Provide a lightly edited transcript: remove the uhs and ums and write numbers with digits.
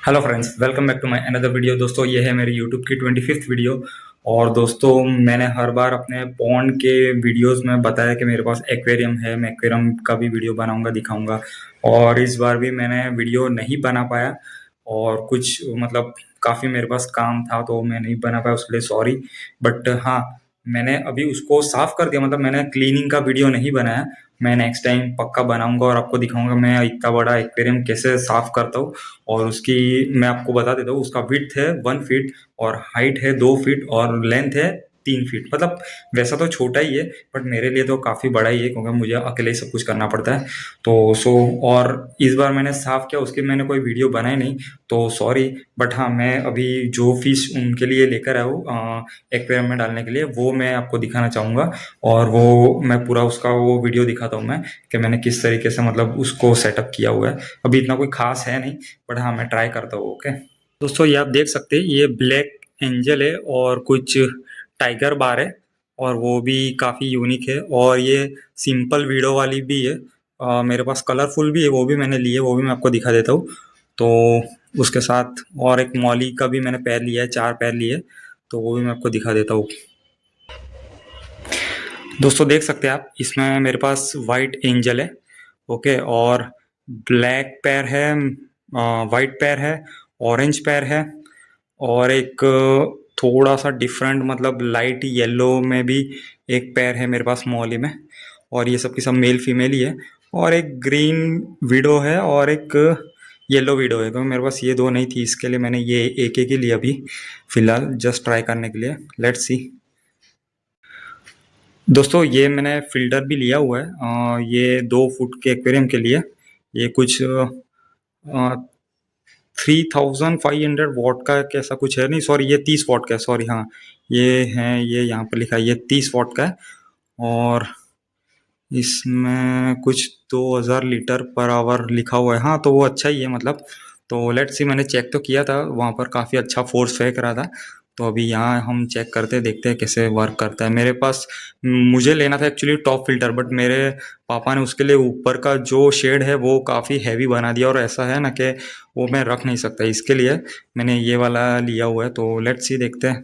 Hello friends, welcome back to my another video. दोस्तों, ये है मेरी यूट्यूब की 25th वीडियो। और दोस्तों, मैंने हर बार अपने पॉन्ड के वीडियोस में बताया कि मेरे पास एक्वेरियम है, मैं एक्वेरियम का भी वीडियो बनाऊंगा, दिखाऊंगा। और इस बार भी मैंने वीडियो नहीं बना पाया और कुछ मतलब काफ़ी मेरे पास काम था तो मैं नहीं बना पाया, उसके लिए सॉरी। बट हाँ, मैंने अभी उसको साफ़ कर दिया, मतलब मैंने क्लीनिंग का वीडियो नहीं बनाया। मैं नेक्स्ट टाइम पक्का बनाऊंगा और आपको दिखाऊंगा मैं इतना बड़ा एक्वेरियम कैसे साफ़ करता हूँ। और उसकी मैं आपको बता देता हूँ, उसका विड्थ है 1 फीट और हाइट है 2 फीट और लेंथ है 3 फीट। मतलब वैसा तो छोटा ही है, बट मेरे लिए तो काफ़ी बड़ा ही है क्योंकि मुझे अकेले ही सब कुछ करना पड़ता है। तो और इस बार मैंने साफ़ किया, उसकी मैंने कोई वीडियो बनाई नहीं, तो सॉरी। बट हाँ, मैं अभी जो फिश उनके लिए लेकर आया हूँ एक्वेरियम में डालने के लिए, वो मैं आपको दिखाना चाहूँगा। और वो मैं पूरा उसका वो वीडियो दिखाता हूँ मैं, कि मैंने किस तरीके से मतलब उसको सेटअप किया हुआ है। अभी इतना कोई खास है नहीं, बट हाँ, मैं ट्राई करता हूँ। ओके दोस्तों, ये आप देख सकते हैं, ये ब्लैक एंजल है और कुछ टाइगर बार है, और वो भी काफ़ी यूनिक है। और ये सिंपल वीडो वाली भी है। मेरे पास कलरफुल भी है, वो भी मैंने लिए, वो भी मैं आपको दिखा देता हूँ। तो उसके साथ और एक मॉली का भी मैंने पैर लिया है, 4 पैर लिए, तो वो भी मैं आपको दिखा देता हूँ। दोस्तों, देख सकते हैं आप, इसमें मेरे पास वाइट एंजल है। ओके, और ब्लैक पैर है, वाइट पैर है, ऑरेंज पैर है, और एक थोड़ा सा डिफरेंट मतलब लाइट येलो में भी एक पैर है मेरे पास मौली में। और ये सब की सब मेल फीमेल ही है। और एक ग्रीन विडो है और एक येलो विडो है, क्योंकि मेरे पास ये दो नहीं थी, इसके लिए मैंने ये एक एक ही लिया अभी फिलहाल, जस्ट ट्राई करने के लिए। Let's see. दोस्तों, ये मैंने फ़िल्टर भी लिया हुआ है, ये 2 फुट के एक्वेरियम के लिए। ये कुछ 3500 वॉट का कैसा कुछ है, नहीं सॉरी, ये 30 वॉट का है, सॉरी। हाँ, ये है, ये यहाँ पर लिखा है, ये 30 वॉट का है। और इसमें कुछ 2000 लीटर पर आवर लिखा हुआ है। हाँ, तो वो अच्छा ही है मतलब। तो लेट्स सी, मैंने चेक तो किया था, वहाँ पर काफ़ी अच्छा फोर्स फेंक रहा था। तो अभी यहाँ हम चेक करते हैं, देखते हैं कैसे वर्क करता है। मेरे पास मुझे लेना था एक्चुअली टॉप फिल्टर, बट मेरे पापा ने उसके लिए ऊपर का जो शेड है वो काफ़ी हैवी बना दिया, और ऐसा है ना कि वो मैं रख नहीं सकता, इसके लिए मैंने ये वाला लिया हुआ है। तो लेट्स सी, देखते हैं